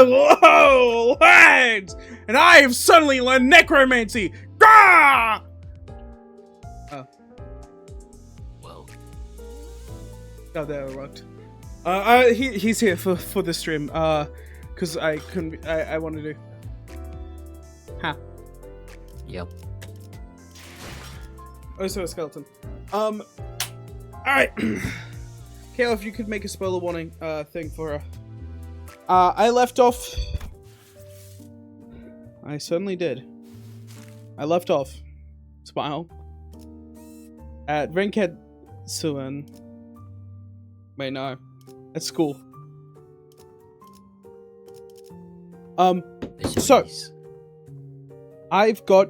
Hello, lads! And I have suddenly learned necromancy! Gah! Oh. Whoa. Oh, there it worked. He's here for the stream, cause I couldn't, I wanted to. Ha. Yep. Also a skeleton. Alright. Kale, if you could make a spoiler warning, thing for her. I left off. I certainly did. I left off. Smile. At Renket Suan. Wait, no. At school. So. I've got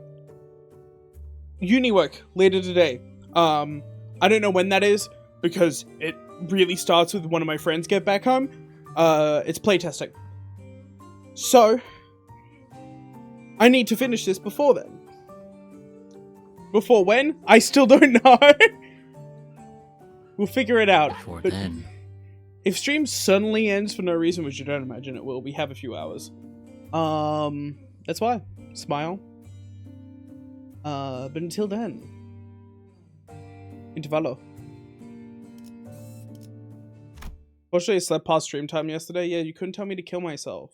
uni work later today. I don't know when that is, because it really starts with one of my friends get back home. It's playtesting. So, I need to finish this before then. Before when? I still don't know. We'll figure it out. Before but then. if stream suddenly ends for no reason, which I don't imagine it will, we have a few hours. That's why. Smile. But until then. Intervallo. Fortunately, I slept past stream time yesterday. Yeah, you couldn't tell me to kill myself.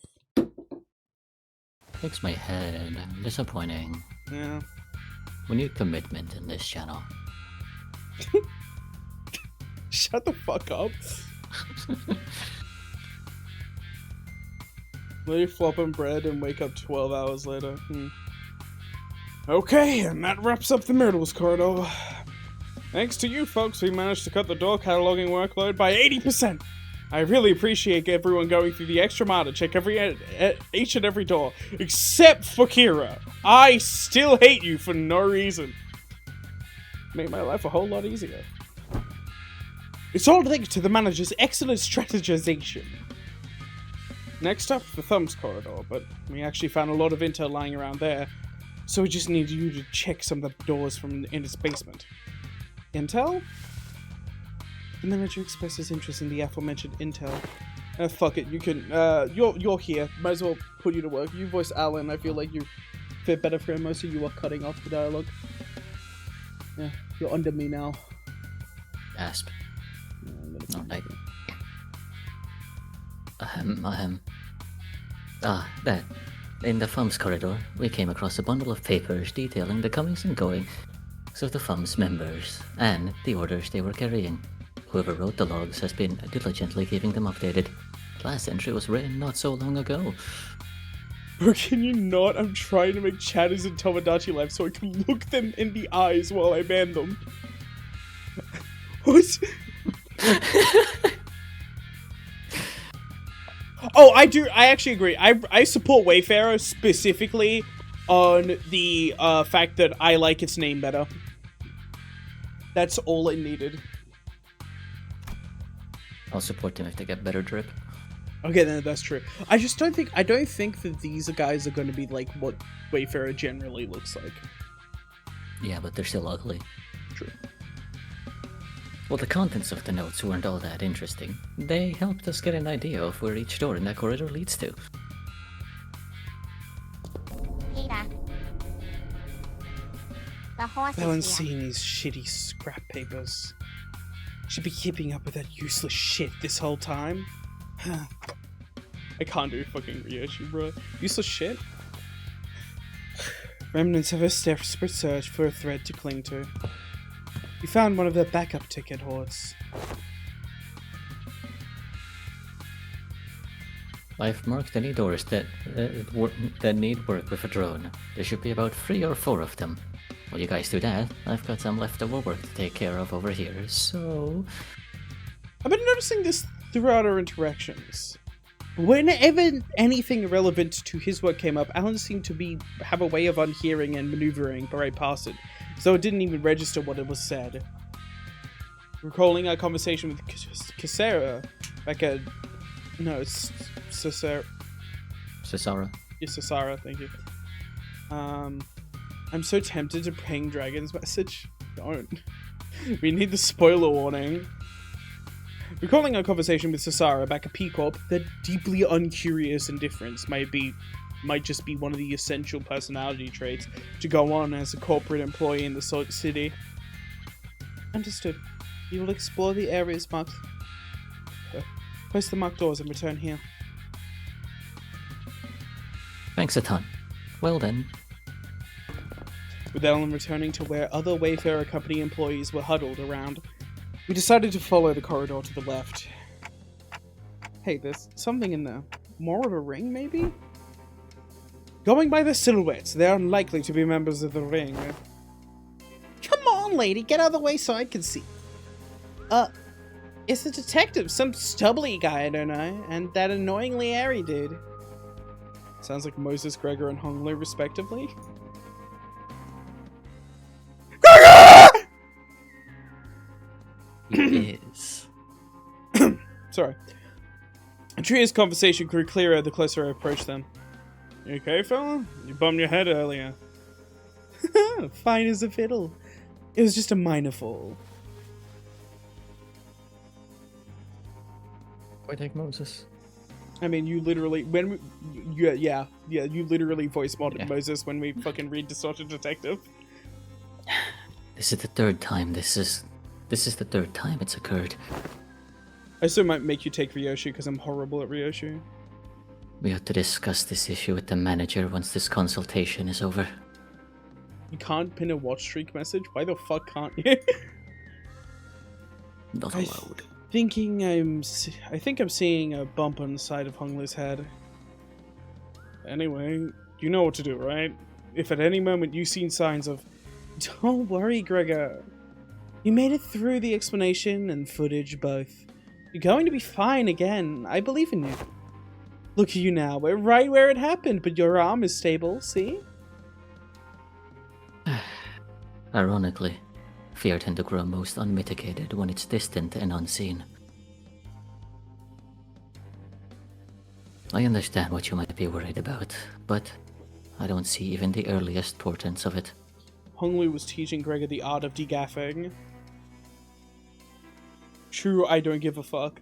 Makes my head disappointing. Yeah. We need commitment in this channel. Shut the fuck up. Let you flop on bread and wake up 12 hours later. Okay, and that wraps up the Myrtles corridor. Thanks to you folks, we managed to cut the door cataloging workload by 80%. I really appreciate everyone going through the extra mile to check each and every door, except for Kira. I still hate you for no reason. Made my life a whole lot easier. It's all linked to the manager's excellent strategization. Next up, the Thumbs corridor, but we actually found a lot of intel lying around there, so we just need you to check some of the doors from in its basement. Intel? The manager expresses interest in the aforementioned intel. Fuck it, you can, you're here. Might as well put you to work. You voice Alan, I feel like you fit better for him. Most of you are cutting off the dialogue. Yeah, you're under me now. Gasp. Yeah, no, that. In the Thumbs corridor, we came across a bundle of papers detailing the comings and goings of the Thumbs members, and the orders they were carrying. Whoever wrote the logs has been diligently keeping them updated. Last entry was written not so long ago. Bro, can you not? I'm trying to make Chatters and Tomodachi live so I can look them in the eyes while I ban them. What? Oh, I actually agree. I support Wayfarer specifically on the fact that I like its name better. That's all it needed. I'll support them if they get better drip. Okay, then that's true. I don't think that these guys are going to be like what Wayfarer generally looks like. Yeah, but they're still ugly. True. Well, the contents of the notes weren't all that interesting. They helped us get an idea of where each door in that corridor leads to. Peter. The horse No one's is here. seen these shitty scrap papers. Should be keeping up with that useless shit this whole time. I can't do fucking reissue, bro. Useless shit? Remnants of a desperate search for a thread to cling to. We found one of their backup ticket hoards. I've marked any doors that need work with a drone. There should be about 3 or 4 of them. While you guys do that, I've got some leftover work to take care of over here, so... I've been noticing this throughout our interactions. Whenever anything relevant to his work came up, Alan seemed to have a way of unhearing and maneuvering right past it, so it didn't even register what it was said. Recalling our conversation with Cassara back at... No, it's Cesara. Cesara. Yeah, Cesara, thank you. I'm so tempted to ping Dragon's message. Don't. We need the spoiler warning. Recalling our conversation with Sasara back at P-Corp, their deeply uncurious indifference might just be one of the essential personality traits to go on as a corporate employee in the city. Understood. You will explore the areas marked. Post the marked doors and return here. Thanks a ton. Well then. With Ellen returning to where other Wayfarer Company employees were huddled around, we decided to follow the corridor to the left. Hey, there's something in there. More of a ring, maybe? Going by the silhouettes, they're unlikely to be members of the ring. Come on, lady, get out of the way so I can see. It's a detective, some stubbly guy I don't know, and that annoyingly airy dude. Sounds like Moses, Gregor, and Honglu, respectively. Gregor! He is. Sorry. Tria's conversation grew clearer the closer I approached them. You okay, fella? You bumped your head earlier. Fine as a fiddle. It was just a minor fall. I take Moses. I mean, you literally, you literally voice modded Moses when we fucking read Distorted Detective. This is the third time this is the third time it's occurred. I still might make you take Ryoshi because I'm horrible at Ryoshi. We have to discuss this issue with the manager once this consultation is over. You can't pin a watch streak message? Why the fuck can't you? Not allowed. I think I'm seeing a bump on the side of Honglu's head. Anyway, you know what to do, right? If at any moment you've seen signs of... Don't worry, Gregor. You made it through the explanation and footage both. You're going to be fine again. I believe in you. Look at you now. We're right where it happened, but your arm is stable, see? Ironically, fear tends to grow most unmitigated when it's distant and unseen. I understand what you might be worried about, but I don't see even the earliest portents of it. Honglu was teaching Gregor the art of degaffing. True, I don't give a fuck.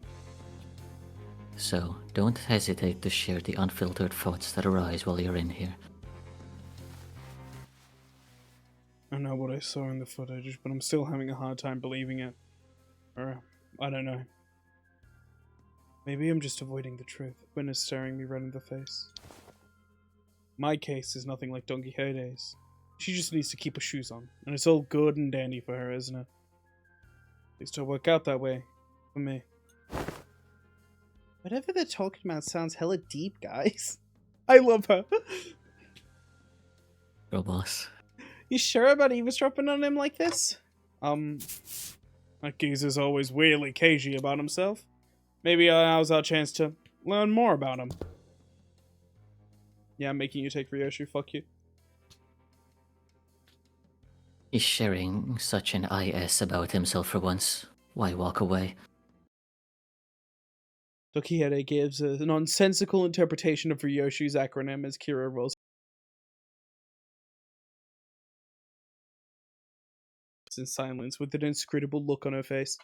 So, don't hesitate to share the unfiltered thoughts that arise while you're in here. I know what I saw in the footage, but I'm still having a hard time believing it. Or, I don't know. Maybe I'm just avoiding the truth when it's staring me right in the face. My case is nothing like Don Quixote's. She just needs to keep her shoes on, and it's all good and dandy for her, isn't it? At least it'll work out that way. For me. Whatever they're talking about sounds hella deep, guys. I love her. Girl boss. You sure about eavesdropping on him like this? That geezer's always weirdly cagey about himself. Maybe now's our chance to learn more about him. Yeah, I'm making you take Ryoshi, fuck you. He's sharing such an IS about himself for once. Why walk away? Tokihide gives a nonsensical interpretation of Ryoshi's acronym as Kira rolls in silence with an inscrutable look on her face.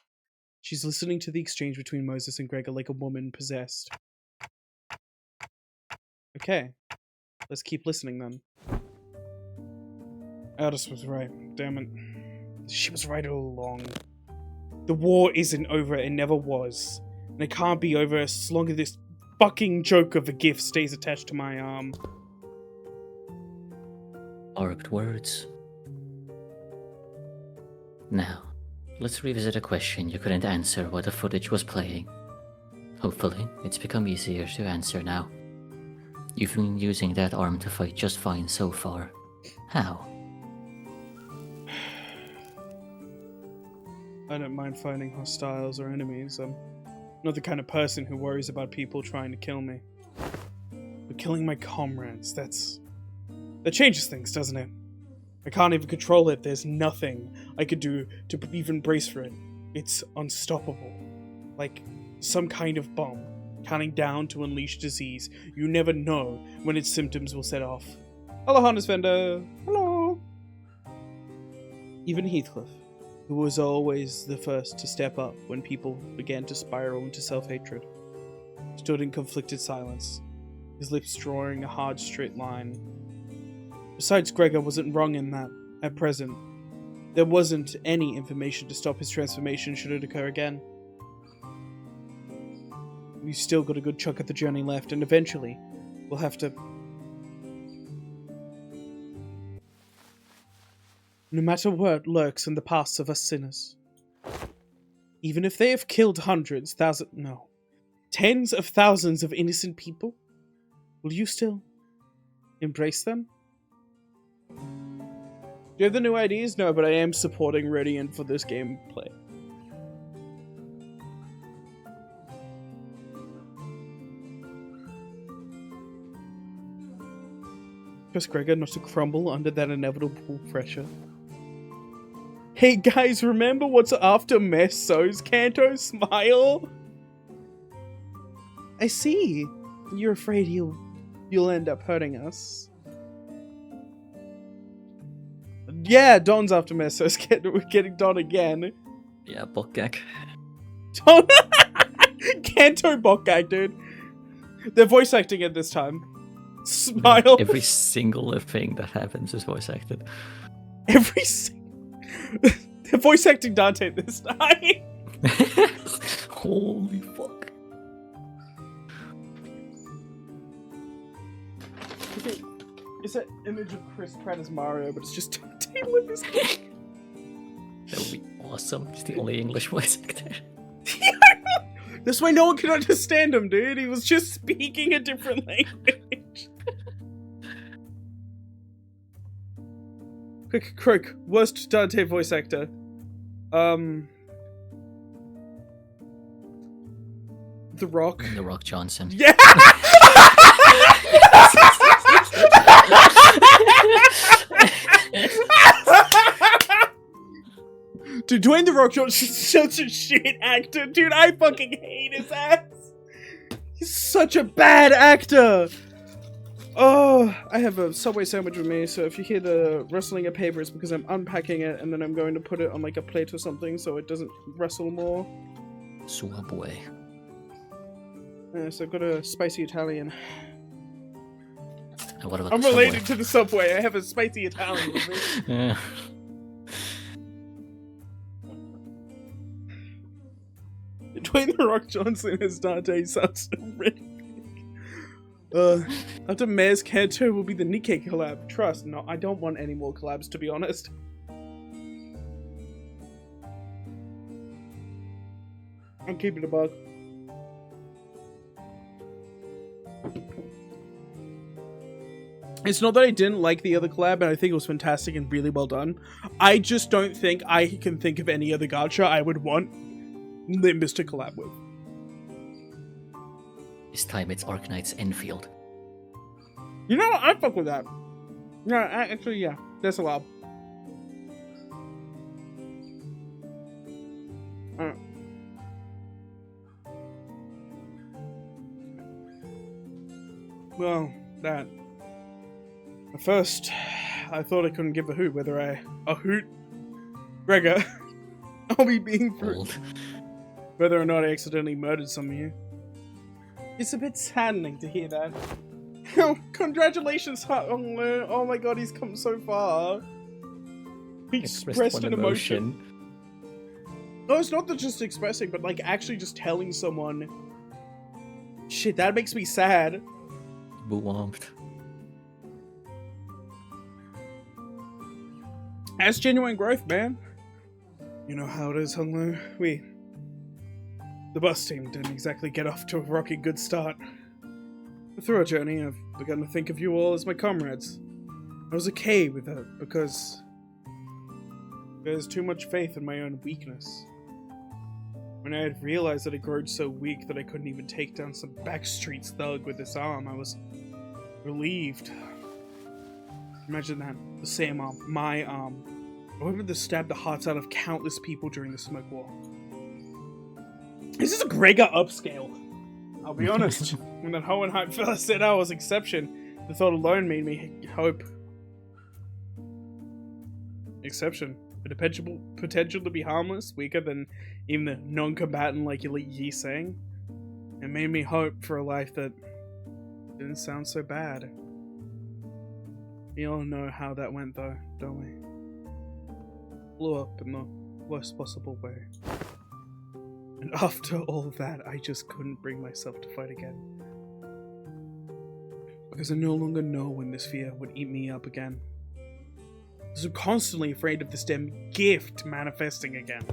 She's listening to the exchange between Moses and Gregor like a woman possessed. Okay, let's keep listening then. Aldous was right, damn it. She was right all along. The war isn't over, it never was. And it can't be over as long as this fucking joke of a gift stays attached to my arm. Barbed words. Now, let's revisit a question you couldn't answer while the footage was playing. Hopefully, it's become easier to answer now. You've been using that arm to fight just fine so far. How? I don't mind fighting hostiles or enemies. I'm not the kind of person who worries about people trying to kill me. But killing my comrades, that changes things, doesn't it? I can't even control it. There's nothing I could do to even brace for it. It's unstoppable. Like some kind of bomb, counting down to unleash disease. You never know when its symptoms will set off. Hello, Harness Vendor. Hello. Even Heathcliff, who was always the first to step up when people began to spiral into self-hatred, stood in conflicted silence, his lips drawing a hard straight line. Besides, Gregor wasn't wrong in that, at present, there wasn't any information to stop his transformation should it occur again. We've still got a good chunk of the journey left, and eventually, we'll have to... No matter what lurks in the pasts of us sinners, even if they have killed tens of thousands of innocent people, will you still embrace them? Do you have the new ideas? No, but I am supporting Radiant for this gameplay. Trust Gregor not to crumble under that inevitable pressure. Hey guys, remember what's after Messo's Kanto? Smile? I see. You're afraid you'll end up hurting us. Yeah, Don's after Messo's. We're getting Don again. Yeah, butt gag. Don Kanto bot gag, dude. They're voice acting it this time. Smile. Every single thing that happens is voice acted. They're voice acting Dante this time. Holy fuck. It's an image of Chris Pratt as Mario, but it's just Dante with his... That would be awesome. He's the only English voice actor. This way no one can understand him, dude. He was just speaking a different language. Quick, Croak. Worst Dante voice actor. The Rock. The Rock Johnson. Yeah! Dude, Dwayne The Rock Johnson's such a shit actor, dude. I fucking hate his ass. He's such a bad actor. Oh, I have a Subway sandwich with me, so if you hear the rustling of paper, it's because I'm unpacking it and then I'm going to put it on like a plate or something so it doesn't rustle more. Subway. So I've got a spicy Italian. And what about I'm the related Subway? to the Subway. I have a spicy Italian with me. Yeah. Dwayne The Rock Johnson as Dante sounds so ridiculous. After Mayor's Kanto will be the Nikkei collab. Trust, no, I don't want any more collabs, to be honest. I'm keeping it a bug. It's not that I didn't like the other collab, and I think it was fantastic and really well done. I just don't think I can think of any other gacha I would want Limbus to collab with. This time it's Arknight's Enfield. You know what? I fuck with that. Yeah, actually, yeah. That's allowed. Well, that. At first, I thought I couldn't give a hoot whether a hoot? Gregor. I'll be being Old. whether or not I accidentally murdered some of you. It's a bit saddening to hear that. Oh, congratulations, oh my god, he's come so far. He expressed an emotion. No, it's not just expressing, but like actually just telling someone. Shit, that makes me sad. Warmth. That's genuine growth, man. You know how it is, Hunglo. The bus team didn't exactly get off to a rocky good start. But through our journey, I've begun to think of you all as my comrades. I was okay with that because there's too much faith in my own weakness. When I had realized that I grown so weak that I couldn't even take down some backstreets thug with this arm, I was relieved. Imagine that, the same arm, my arm. I would have stabbed the hearts out of countless people during the smoke war. This is a Gregor upscale. I'll be honest. When that Hohenheim fella said I was exception, the thought alone made me hope. Exception? with the potential to be harmless, weaker than even the non-combatant like Yi saying. It made me hope for a life that didn't sound so bad. We all know how that went though, don't we? Blew up in the worst possible way. And after all that, I just couldn't bring myself to fight again. Because I no longer know when this fear would eat me up again. Because I'm constantly afraid of this damn gift manifesting again.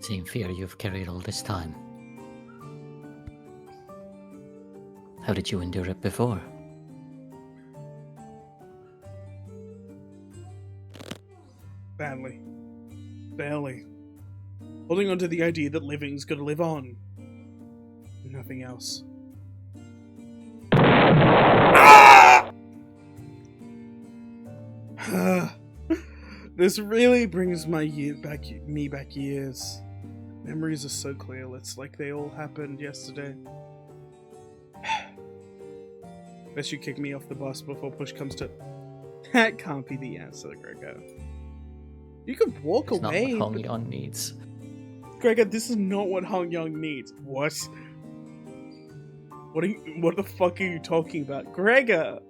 Same fear you've carried all this time. How did you endure it before? Badly. Barely. Holding on to the idea that living's gotta live on. Nothing else. This really brings me back years. Memories are so clear, it's like they all happened yesterday. Best you kick me off the bus before push comes to... That can't be the answer, Gregor. You could walk It's away. Not what Hong Yong needs. Gregor, this is not what Hong Yong needs. What? What the fuck are you talking about? Gregor!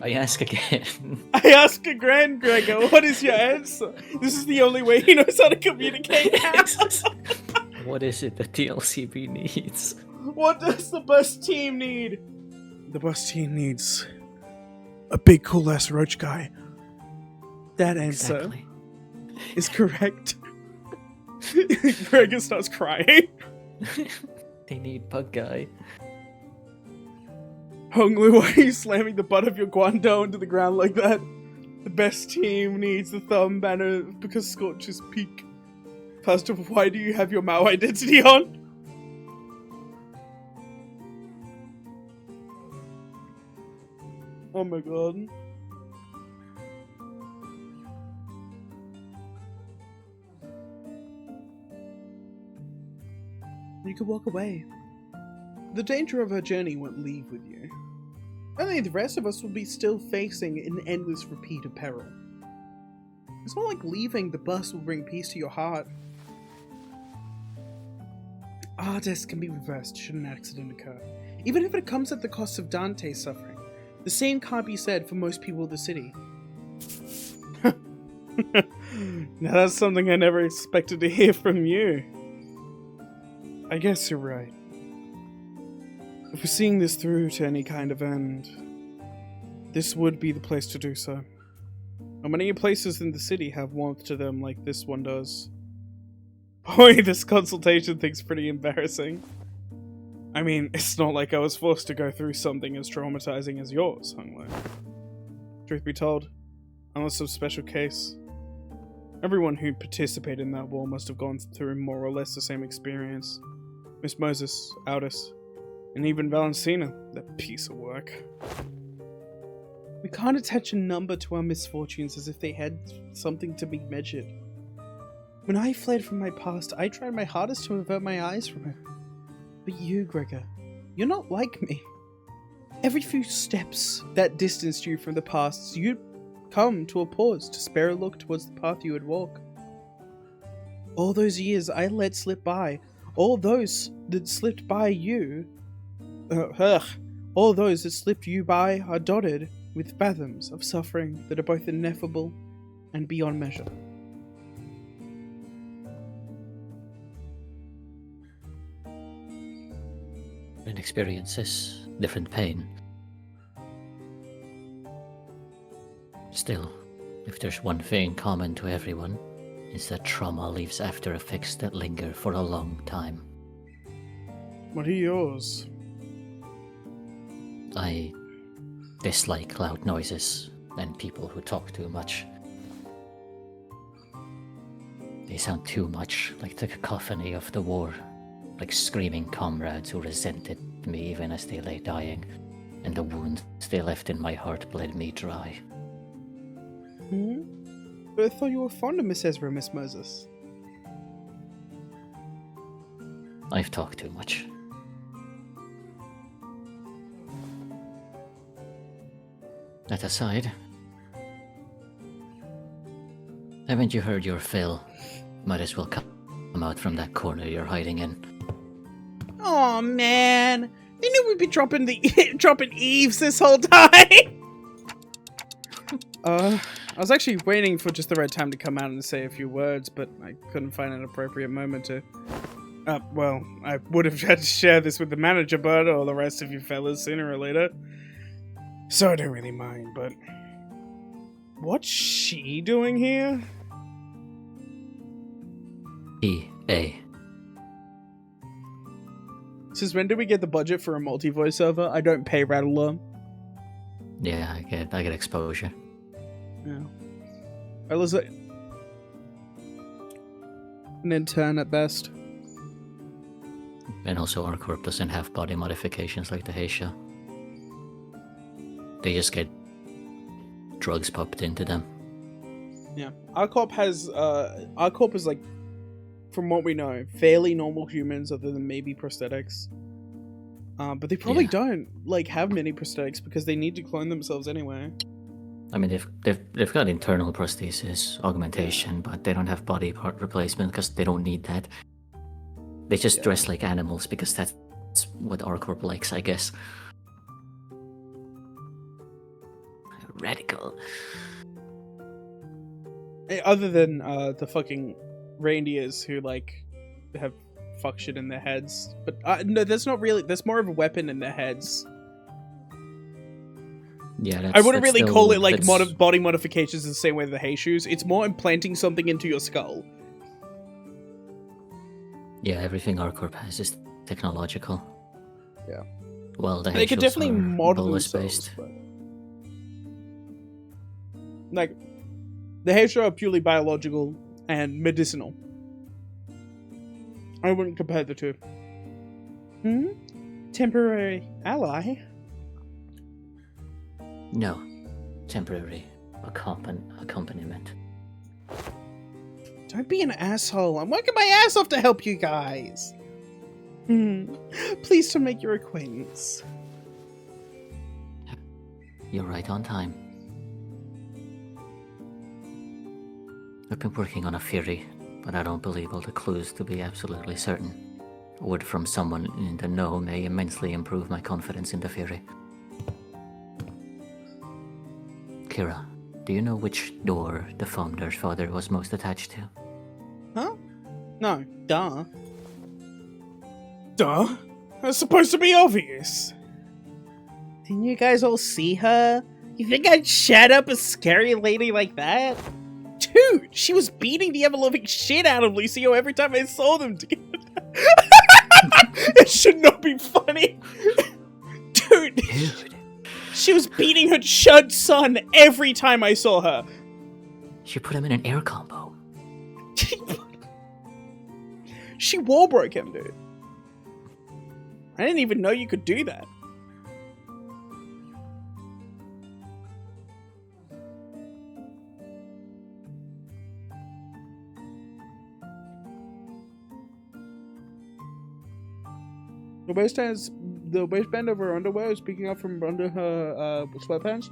I ask again. I ask again, Gregor, what is your answer? This is the only way he knows how to communicate now. What is it that the LCB needs? What does the bus team need? The bus team needs a big cool ass roach guy. That answer Exactly. is correct. Gregor starts crying. They need Bug Guy. Hong Lu, why are you slamming the butt of your Guando into the ground like that? The best team needs the thumb banner because Scorch's peak. First of all, why do you have your Mao identity on? Oh my god. You could walk away. The danger of her journey won't leave with you. Only the rest of us will be still facing an endless repeat of peril. It's not like leaving the bus will bring peace to your heart. Our deaths can be reversed should an accident occur, even if it comes at the cost of Dante's suffering. The same can't be said for most people of the city. Now that's something I never expected to hear from you. I guess you're right. If we're seeing this through to any kind of end, this would be the place to do so. How many places in the city have warmth to them like this one does? Boy, this consultation thing's pretty embarrassing. I mean, it's not like I was forced to go through something as traumatizing as yours, Hung-Lo. Truth be told, unless some special case, everyone who participated in that war must have gone through more or less the same experience. Miss Moses, Aldous, and even Valencina, that piece of work. We can't attach a number to our misfortunes as if they had something to be measured. When I fled from my past, I tried my hardest to avert my eyes from it. But you, Gregor, you're not like me. Every few steps that distanced you from the past, you'd come to a pause to spare a look towards the path you would walk. All those years I let slip by, all those that slipped by you, all those that slipped you by are dotted with fathoms of suffering that are both ineffable and beyond measure. Different experiences, different pain. Still, if there's one thing common to everyone, it's that trauma leaves after effects that linger for a long time. What are yours? I dislike loud noises and people who talk too much. They sound too much like the cacophony of the war, like screaming comrades who resented me even as they lay dying, and the wounds they left in my heart bled me dry. But I thought you were fond of Miss Ezra, Miss Moses. I've talked too much. That aside, haven't you heard your fill? Might as well come out from that corner you're hiding in. Oh man, they knew we'd be dropping dropping eaves this whole time. I was actually waiting for just the right time to come out and say a few words, but I couldn't find an appropriate moment to. Well, I would have had to share this with the manager, but or the rest of you fellas sooner or later. So I don't really mind, but what's she doing here? EA. Since when did we get the budget for a multi-voice server? I don't pay Rattler. Yeah, I get exposure. Yeah. I was like an intern at best. And also our corp doesn't have body modifications like the Heisha. They just get drugs pumped into them. Yeah. Our corp is like, from what we know, fairly normal humans other than maybe prosthetics. But they probably don't like have many prosthetics because they need to clone themselves anyway. I mean, they've got internal prosthesis augmentation, but they don't have body part replacement because they don't need that. They just dress like animals because that's what our corp likes, I guess. Radical. Other than the fucking reindeers who like have fuck shit in their heads, but no, that's not really. That's more of a weapon in their heads. Yeah, I wouldn't really call it like body modifications the same way the hay shoes. It's more implanting something into your skull. Yeah, everything our corp has is technological. Yeah. Well, the they could definitely model themselves. Based. But... like, the Heisha are purely biological and medicinal. I wouldn't compare the two. Temporary ally? No. Temporary accompaniment. Don't be an asshole. I'm working my ass off to help you guys. Pleased to make your acquaintance. You're right on time. I've been working on a theory, but I don't believe all the clues to be absolutely certain. Word from someone in the know may immensely improve my confidence in the theory. Kira, do you know which door the founder's father was most attached to? Huh? No, duh. Duh? That's supposed to be obvious. Didn't you guys all see her? You think I'd chat up a scary lady like that? Dude, she was beating the ever-loving shit out of Lucio every time I saw them together. It should not be funny. Dude. She was beating her chud son every time I saw her. She put him in an air combo. She wall broke him, dude. I didn't even know you could do that. The waistband of her underwear is peeking out from under her sweatpants.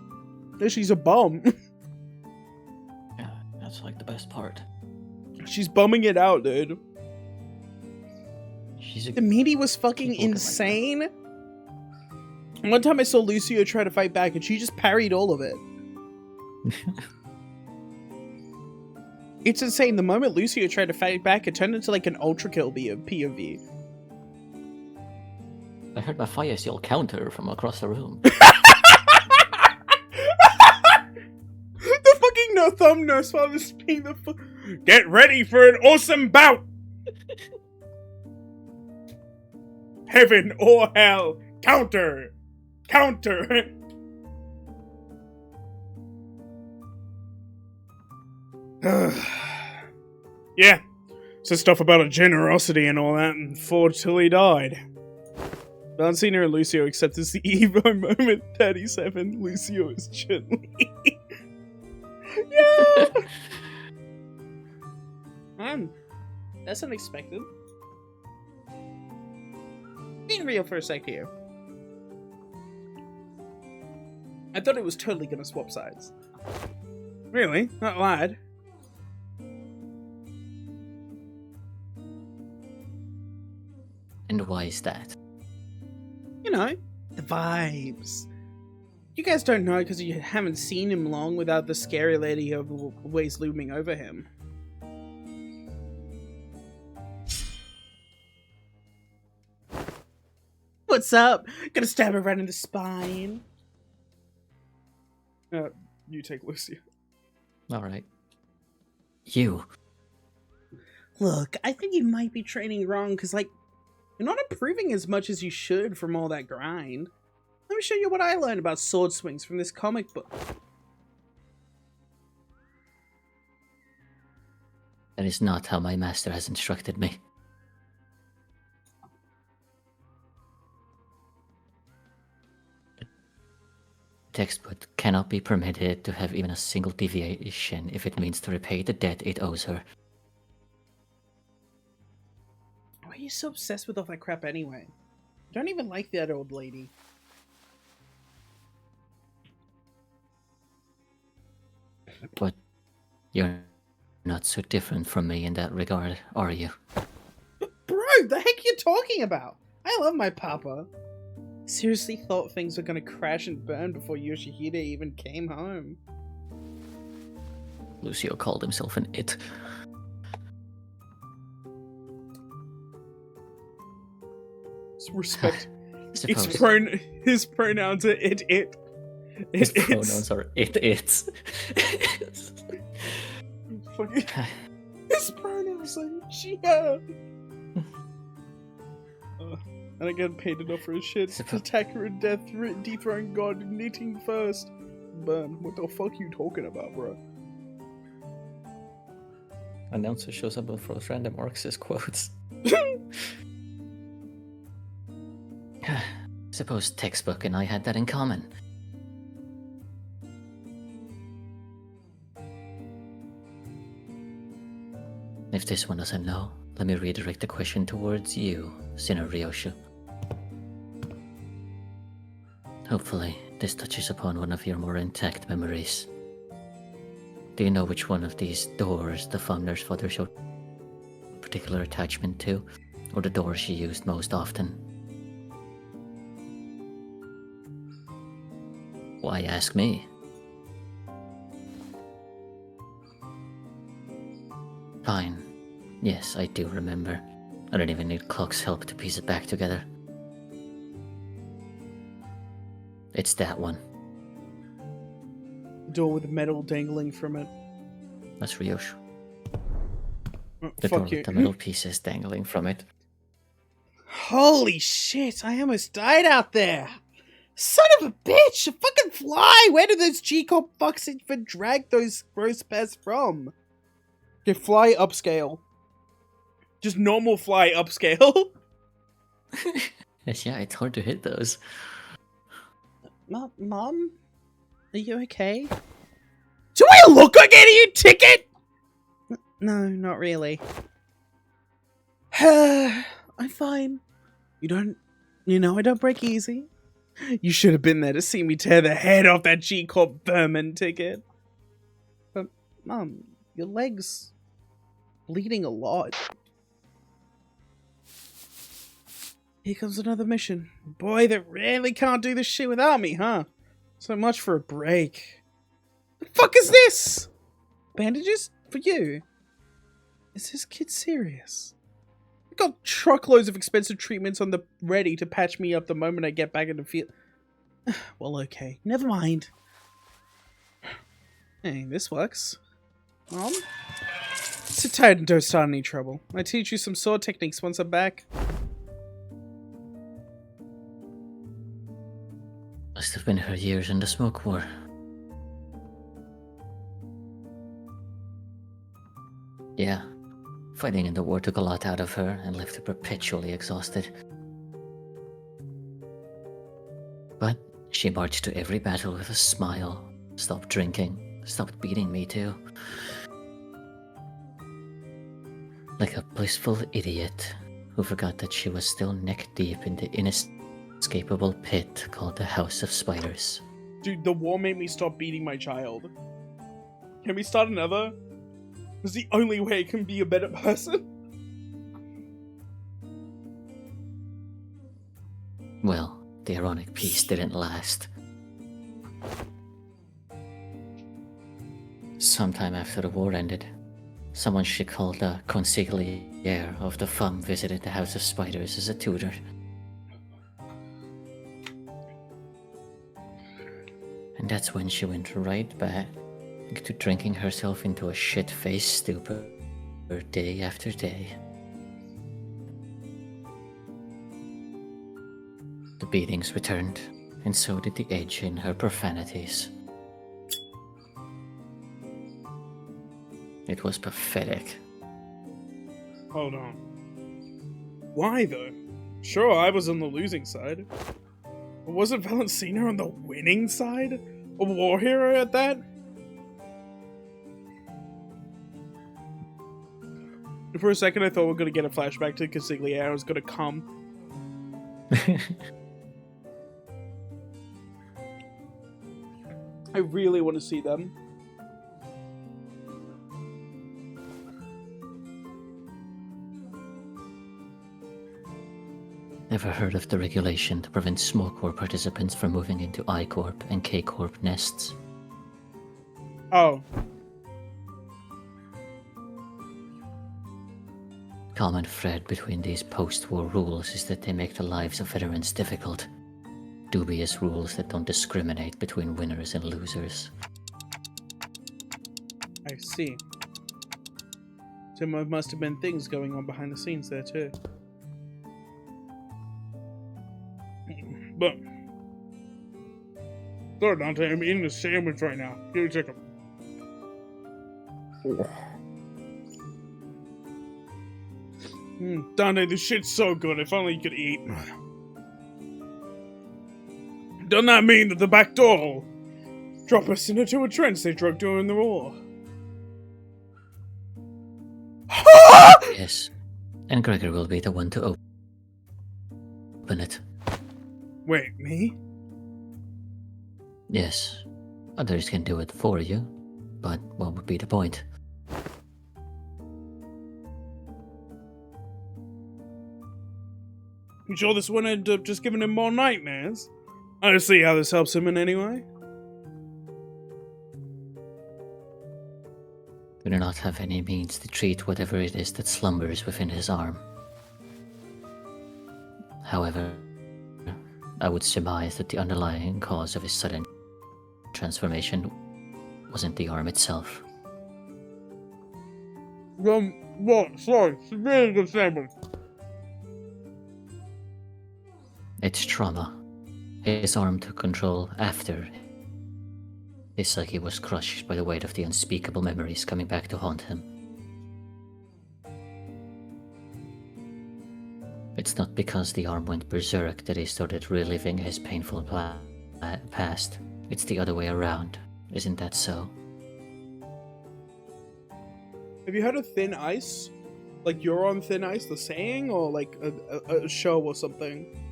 No, she's a bum. Yeah, that's like the best part. She's bumming it out, dude. The meaty was fucking insane. Like one time I saw Lucio try to fight back and she just parried all of it. It's insane. The moment Lucio tried to fight back, it turned into like an ultra kill POV. I heard my fire seal counter from across the room. The fucking no thumb nurse father's being the get ready for an awesome bout! Heaven or hell, counter! Counter! Yeah, said stuff about a generosity and all that and fought till he died. I haven't seen her and Lucio except as the Evo moment 37. Lucio is Chun-Li. Yeah! Man, that's unexpected. Being real for a sec here. I thought it was totally gonna swap sides. Really? Not lied. And why is that? You know, the vibes. You guys don't know because you haven't seen him long without the scary lady always looming over him. What's up? Gonna stab her right in the spine. You take Lucy. Alright. You. Look, I think you might be training wrong because, like, you're not improving as much as you should from all that grind. Let me show you what I learned about sword swings from this comic book. That is not how my master has instructed me. The textbook cannot be permitted to have even a single deviation if it means to repay the debt it owes her. Why are you so obsessed with all that crap anyway? I don't even like that old lady. But you're not so different from me in that regard, are you? Bro, the heck you talking about? I love my papa. Seriously thought things were gonna crash and burn before Yoshihide even came home. Lucio called himself an it. Respect. Suppose His pronouns are it. his pronouns are it's. Fucking- His pronouns are yeah. I don't get paid enough for his shit. Attacker and death, dethrone god, knitting first. Burn. What the fuck you talking about, bro? Announcer shows up with those random Marxist quotes. Suppose textbook and I had that in common. If this one doesn't know, let me redirect the question towards you, Sinner Ryoshu. Hopefully, this touches upon one of your more intact memories. Do you know which one of these doors the founder's father showed particular attachment to, or the door she used most often? Why ask me? Fine. Yes, I do remember. I don't even need Clock's help to piece it back together. It's that one. Door with metal dangling from it. That's Ryoshu. Oh, The door fuck you. with the metal pieces dangling from it. Holy shit, I almost died out there. Son of a bitch, a fucking fly! Where did those G-Corp fucks even drag those gross pests from? Okay, fly upscale. Just normal fly upscale. Yes, yeah, it's hard to hit those. Mom? Are you okay? Do I look like an idiot ticket? No, not really. I'm fine. You know I don't break easy. You should have been there to see me tear the head off that G-Corp vermin ticket. But, Mom, your leg's bleeding a lot. Here comes another mission. Boy, they really can't do this shit without me, huh? So much for a break. The fuck is this? Bandages? For you? Is this kid serious? I got truckloads of expensive treatments on the ready to patch me up the moment I get back in the field. Well, okay. Never mind. Hey, this works. Mom? Sit tight and don't start any trouble. I teach you some sword techniques once I'm back. Must have been her years in the smoke war. Yeah, fighting in the war took a lot out of her and left her perpetually exhausted. But she marched to every battle with a smile, stopped drinking, stopped beating me too. Like a blissful idiot who forgot that she was still neck deep in the inescapable pit called the House of Spiders. Dude, the war made me stop beating my child. Can we start another? It's the only way I can be a better person. Well, the ironic peace didn't last. Sometime after the war ended, someone she called the consigliere of the FUM visited the House of Spiders as a tutor. And that's when she went right back to drinking herself into a shit-faced stupor day after day. The beatings returned, and so did the edge in her profanities. It was pathetic. Hold on. Why, though? Sure, I was on the losing side. But wasn't Valentina on the winning side? A war hero at that? For a second, I thought we were going to get a flashback to Consigliere. I was going to come. I really want to see them. Ever heard of the regulation to prevent Small Corp participants from moving into I Corp and K Corp nests? Oh. Common thread between these post-war rules is that they make the lives of veterans difficult. Dubious rules that don't discriminate between winners and losers. I see. So there must have been things going on behind the scenes there too. But sorry, Dante, I'm eating a sandwich right now. Give me a second. Dante, this shit's so good. If only you could eat. Doesn't that mean that the back door will drop us into a trench they drug during the war? Yes, and Gregor will be the one to open it. Wait, me? Yes, others can do it for you, but what would be the point? You sure this wouldn't end up just giving him more nightmares? I don't see how this helps him in any way. We do not have any means to treat whatever it is that slumbers within his arm. However, I would surmise that the underlying cause of his sudden transformation wasn't the arm itself. What? Sorry, it's a really good sandwich. It's trauma. His arm took control after his psyche was crushed by the weight of the unspeakable memories coming back to haunt him. It's not because the arm went berserk that he started reliving his painful past. It's the other way around. Isn't that so? Have you heard of Thin Ice? Like You're on Thin Ice, the saying? Or like a show or something?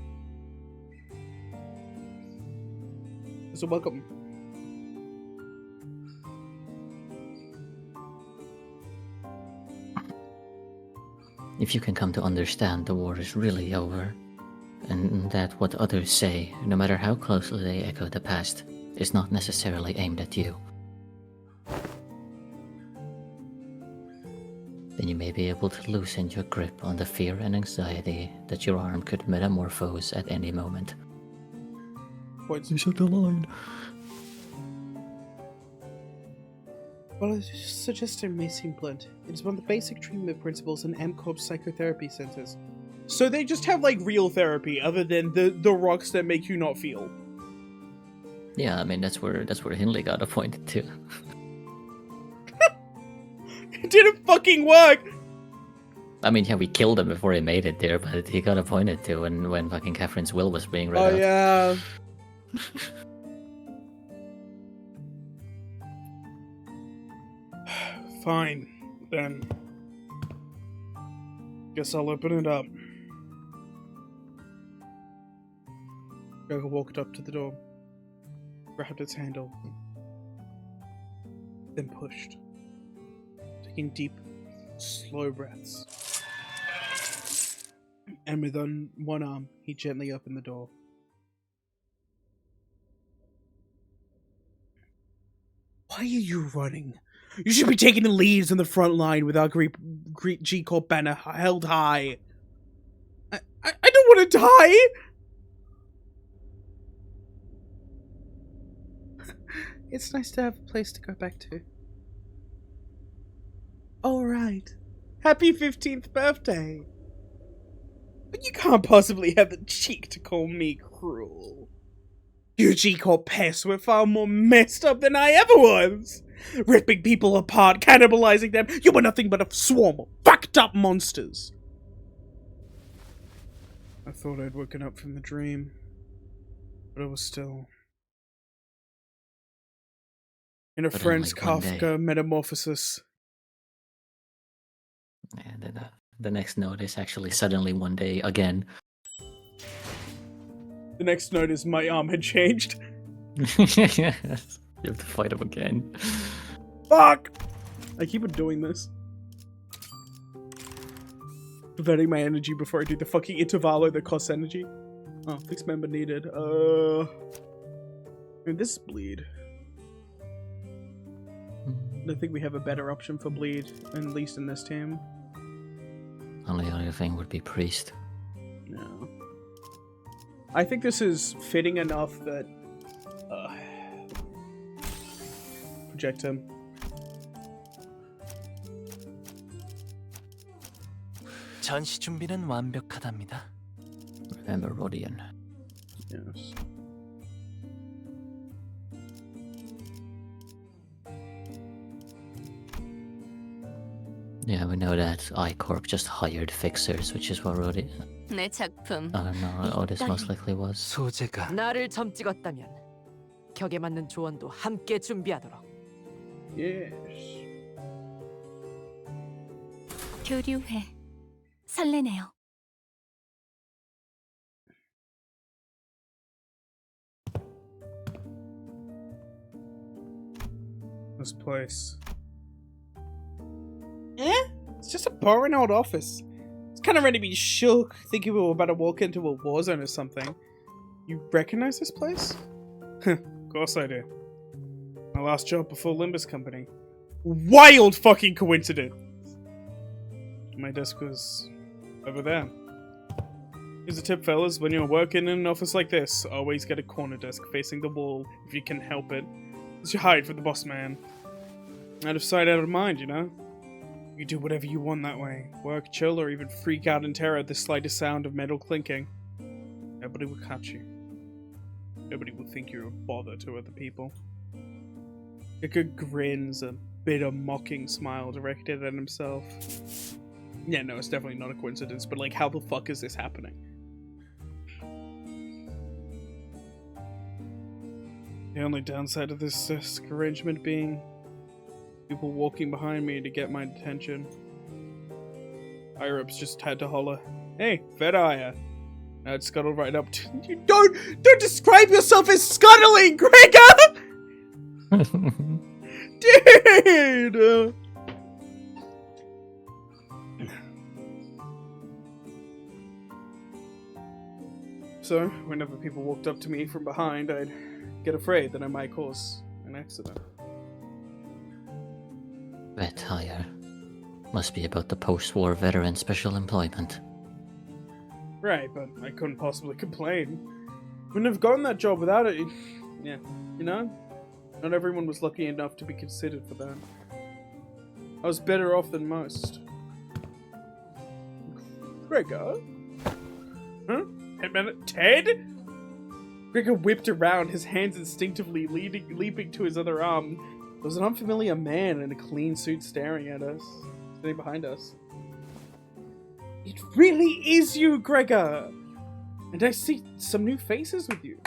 So welcome. If you can come to understand the war is really over, and that what others say, no matter how closely they echo the past, is not necessarily aimed at you, then you may be able to loosen your grip on the fear and anxiety that your arm could metamorphose at any moment. Points. You shut the line. Well, I suggested may seem blunt. It is one of the basic treatment principles in M-Corp psychotherapy centers. So they just have, like, real therapy, other than the rocks that make you not feel. Yeah, I mean, that's where Hindley got appointed to. It didn't fucking work! I mean, yeah, we killed him before he made it there, but he got appointed to when fucking Catherine's will was being read out. Oh, yeah. Fine, then. Guess I'll open it up. Gregor walked up to the door. grabbed its handle, then pushed, taking deep, slow breaths. And with one arm, he gently opened the door. Why are you running? You should be taking the leads on the front line with our Greek G-Corp banner held high. I don't want to die! It's nice to have a place to go back to. Alright. Happy 15th birthday! But you can't possibly have the cheek to call me cruel. You G-Corp pests were far more messed up than I ever was! Ripping people apart, cannibalizing them, you were nothing but a swarm of fucked up monsters! I thought I'd woken up from the dream, but I was still in a Franz Kafka metamorphosis. And the next note is actually suddenly one day again. The next note is my arm had changed. Yes. You have to fight him again. Fuck! I keep on doing this. Diverting my energy before I do the fucking intervallo that costs energy. Oh, fixed member needed. I mean, this is bleed. I think we have a better option for bleed, at least in this team. Only other thing would be priest. No. I think this is fitting enough that project him. 전시 준비는 완벽하답니다. Remember Rodion. Yes. Yeah, we know that I-Corp just hired fixers, which is what Rodion... 내 작품. I don't know, Otis most likely was. 소재가 나를 점 찍었다면 격에 맞는 조언도 함께 준비하도록. Yes. 교류회. 설레네요. This place. It's just a boring old office. It's kind of ready to be shook, thinking we were about to walk into a war zone or something. You recognize this place? Of course I do. My last job before Limbus Company. Wild fucking coincidence! My desk was over there. Here's a tip, fellas. When you're working in an office like this, always get a corner desk facing the wall if you can help it. As you hide from the boss man. Out of sight, out of mind, you know? You do whatever you want that way. Work, chill, or even freak out in terror at the slightest sound of metal clinking. Nobody will catch you. Nobody will think you're a bother to other people. Iker grins, a bitter, mocking smile directed at himself. Yeah, no, it's definitely not a coincidence, but like, how the fuck is this happening? The only downside of this desk arrangement being people walking behind me to get my attention. Higher-ups just had to holler, "Hey, Fedaya!" I'd scuttle right up to you. Don't describe yourself as scuttling, Gregor! Dude! So, whenever people walked up to me from behind, I'd get afraid that I might cause an accident. Vet hire. Must be about the post-war veteran special employment. Right, but I couldn't possibly complain. Wouldn't have gotten that job without it. Yeah, you know? Not everyone was lucky enough to be considered for that. I was better off than most. Gregor? Huh? Ted? Gregor whipped around, his hands instinctively leaping to his other arm. There was an unfamiliar man in a clean suit staring at us, sitting behind us. It really is you, Gregor! And I see some new faces with you.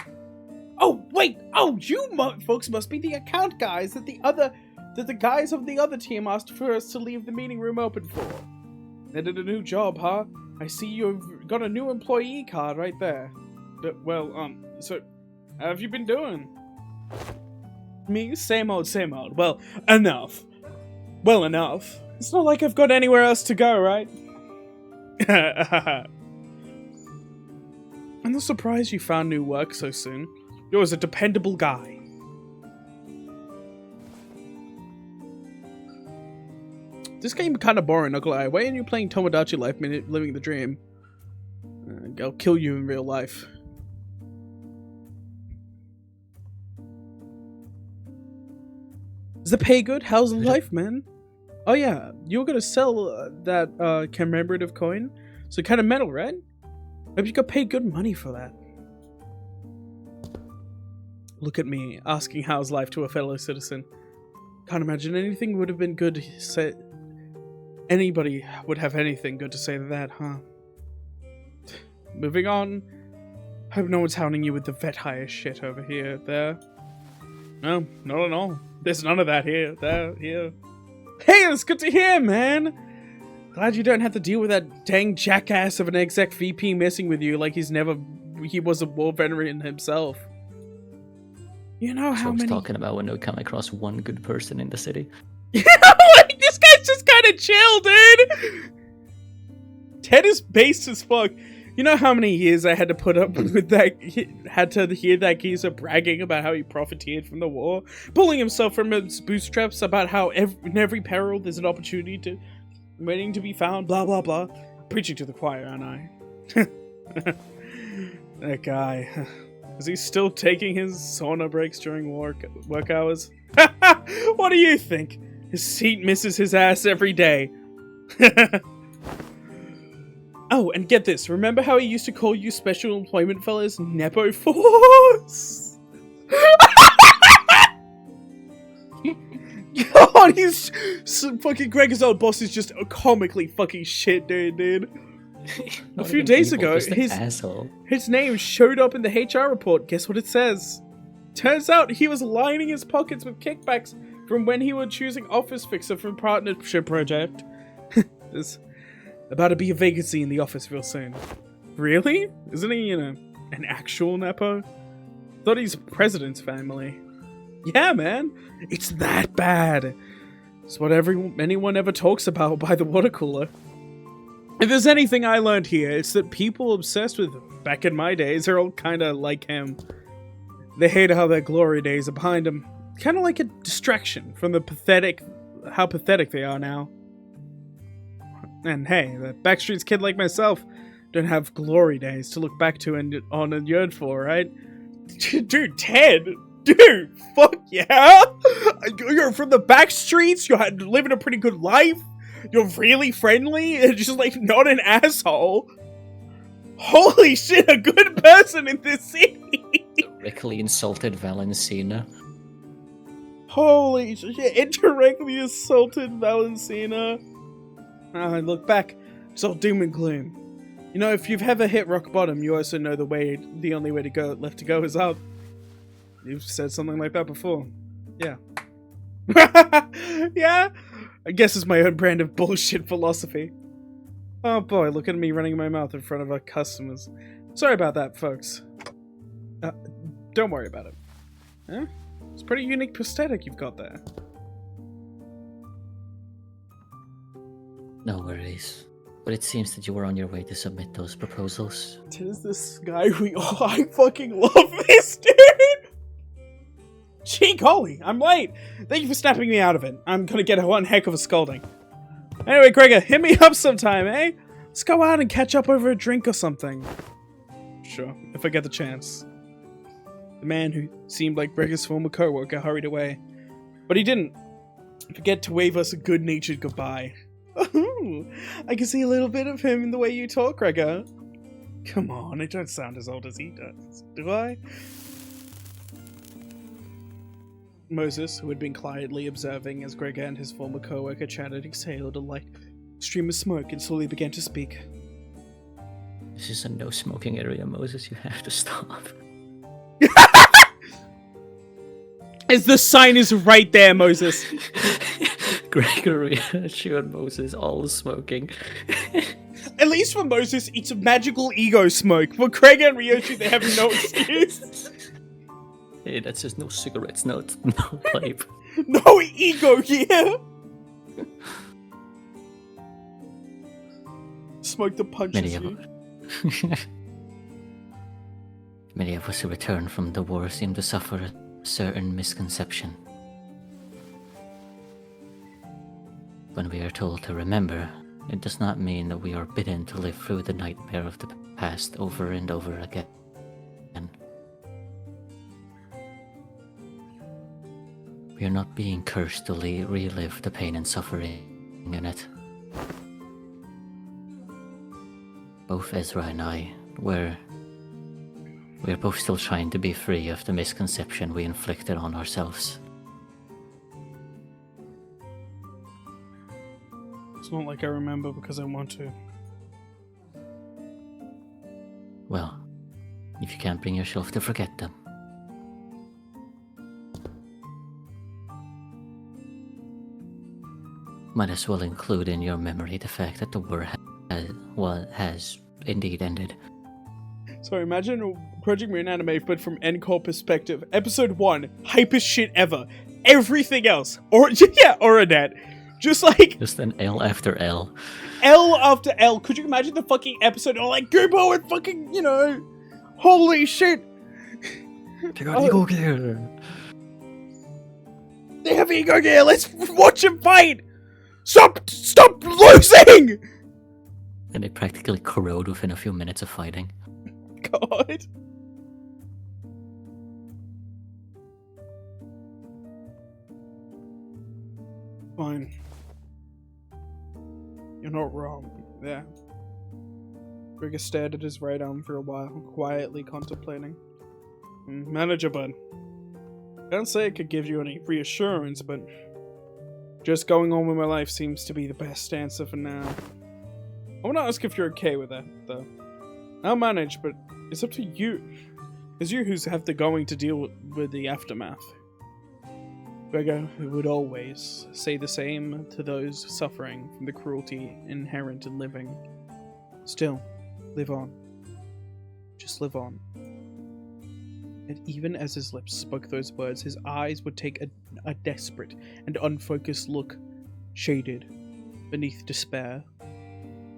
Oh, wait! Oh, you folks must be the account guys that the guys of the other team asked for us to leave the meeting room open for. They did a new job, huh? I see you've got a new employee card right there. So, how have you been doing? Me? Same old, same old. Well, enough. Well, enough. It's not like I've got anywhere else to go, right? I'm not surprised you found new work so soon. You're a dependable guy. This game kind of boring, not gonna lie. Why aren't you playing Tomodachi Life, living the dream? I'll kill you in real life. Is the pay good? How's life, man? Oh yeah, you were gonna sell that commemorative coin, so kind of metal, right? Hope you got paid good money for that. Look at me, asking how's life to a fellow citizen. Can't imagine anything would have been good to say. Anybody would have anything good to say to that, huh? Moving on. Hope no one's hounding you with the vet hire shit over here, there. No, not at all. There's none of that here, there, here. Hey, it's good to hear, man! Glad you don't have to deal with that dang jackass of an exec VP messing with you like he was a war veteran himself. You know how many... talking about when we come across one good person in the city. Like, this guy's just kind of chill, dude! Ted is based as fuck. You know how many years I had to put up with that, had to hear that geezer bragging about how he profiteered from the war, pulling himself from his bootstraps about how in every peril there's an opportunity waiting to be found, blah blah blah. Preaching to the choir, aren't I? That guy. Is he still taking his sauna breaks during work hours? What do you think? His seat misses his ass every day. Oh, and get this. Remember how he used to call you special employment fellas Nepo Force? God, he's fucking Greg's old boss is just comically fucking shit, dude. A few days ago, his name showed up in the HR report. Guess what it says? Turns out he was lining his pockets with kickbacks from when he was choosing Office Fixer from Partnership Project. There's about to be a vacancy in the office real soon. Really? Isn't he, an actual Nepo? Thought he's president's family. Yeah, man. It's that bad. It's what anyone ever talks about by the water cooler. If there's anything I learned here, it's that people obsessed with back in my days are all kind of like him. They hate how their glory days are behind them. Kind of like a distraction from how pathetic they are now. And hey, the Backstreet's kid like myself don't have glory days to look back to and yearn for, right? Dude, Ted! Dude, fuck yeah! You're from the Backstreets, you're living a pretty good life, you're really friendly, and just like not an asshole. Holy shit, a good person in this city! Directly insulted Valencina. Holy shit, indirectly assaulted Valencina. I look back, it's all doom and gloom. You know, if you've ever hit rock bottom, you also know the only way left to go is up. You've said something like that before. Yeah. Yeah? I guess it's my own brand of bullshit philosophy. Oh boy, look at me running my mouth in front of our customers. Sorry about that, folks. Don't worry about it. Huh? It's a pretty unique prosthetic you've got there. No worries. But it seems that you were on your way to submit those proposals. Is this guy I fucking love this dude! Gee golly, I'm late! Thank you for snapping me out of it. I'm gonna get one heck of a scolding. Anyway, Gregor, hit me up sometime, eh? Let's go out and catch up over a drink or something. Sure, if I get the chance. The man who seemed like Gregor's former co-worker hurried away. But he didn't forget to wave us a good-natured goodbye. Oh, I can see a little bit of him in the way you talk, Gregor. Come on, I don't sound as old as he does, do I? Moses, who had been quietly observing as Gregor and his former co-worker chatted, exhaled a light stream of smoke and slowly began to speak. This is a no-smoking area, Moses. You have to stop. The sign is right there, Moses. Gregory assured Moses all smoking. At least for Moses, it's a magical ego smoke. For Craig and Ryoshi, they have no excuse. Hey, that's just no cigarettes, no pipe. No ego here! Smoke the punches you. Many of us who return from the war seem to suffer a certain misconception. When we are told to remember, it does not mean that we are bidden to live through the nightmare of the past over and over again. We are not being cursed to relive the pain and suffering in it. Both Ezra and I, we're both still trying to be free of the misconception we inflicted on ourselves. It's not like I remember because I want to. Well, if you can't bring yourself to forget them. Might as well include in your memory the fact that the war has indeed ended. So imagine Project Moon anime, but from Encore perspective. Episode 1, hypest shit ever. Everything else, or a net. Just an L after L. L after L. Could you imagine the fucking episode? Or like Goobo and fucking, holy shit. They got ego gear. They have ego gear. Let's watch them fight. Stop losing. And they practically corrode within a few minutes of fighting. God. Fine. You're not wrong. Yeah. Rigger stared at his right arm for a while, quietly contemplating. Manager bud. I don't say it could give you any reassurance, but just going on with my life seems to be the best answer for now. I want to ask if you're okay with that, though. I'll manage, but it's up to you. It's you who have to going to deal with the aftermath. Gregor would always say the same to those suffering from the cruelty inherent in living. Still, live on. Just live on. And even as his lips spoke those words, his eyes would take a desperate and unfocused look, shaded beneath despair.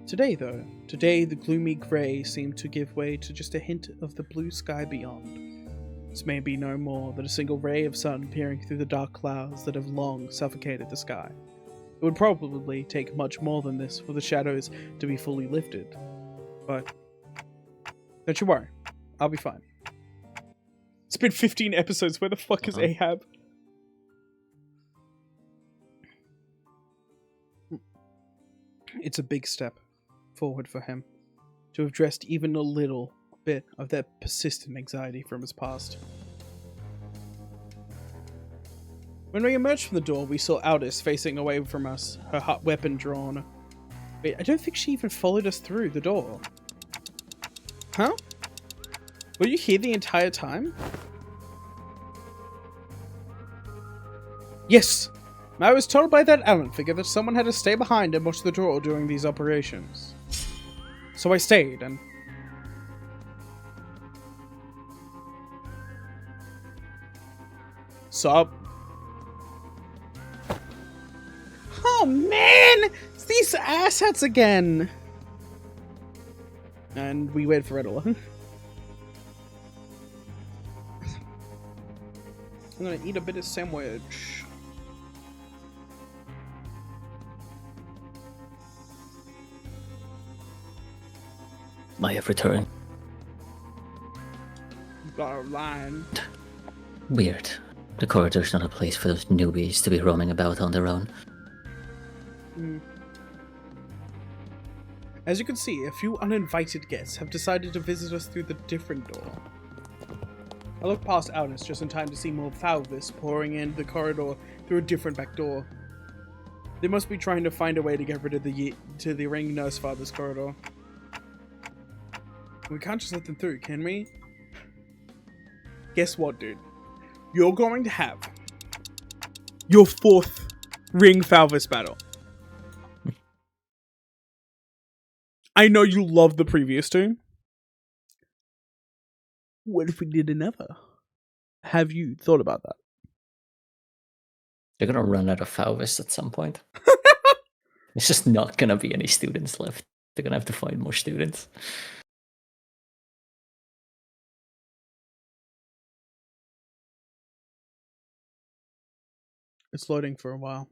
Today, the gloomy grey seemed to give way to just a hint of the blue sky beyond. This may be no more than a single ray of sun peering through the dark clouds that have long suffocated the sky. It would probably take much more than this for the shadows to be fully lifted. But don't you worry, I'll be fine. It's been 15 episodes, where the fuck is Ahab? It's a big step forward for him to have dressed even a little bit of that persistent anxiety from his past. When we emerged from the door, we saw Aldous facing away from us, her hot weapon drawn. Wait, I don't think she even followed us through the door. Huh? Were you here the entire time? Yes! I was told by that Allen figure that someone had to stay behind and watch the door during these operations. So I stayed, and... Sup? Oh man! It's these asshats again! And we wait for Edela. I'm gonna eat a bit of sandwich. I have returned. Got a line. Weird. The corridor's not a place for those newbies to be roaming about on their own. As you can see, a few uninvited guests have decided to visit us through the different door. I look past Aldous just in time to see more Falvis pouring in the corridor through a different back door. They must be trying to find a way to get rid of the ring nurse father's corridor. We can't just let them through, can we? Guess what, dude? You're going to have your 4th ring Falvis battle. I know you love the previous two. What if we did another? Have you thought about that? They're gonna run out of Fauvists at some point. There's just not gonna be any students left. They're gonna have to find more students. It's loading for a while.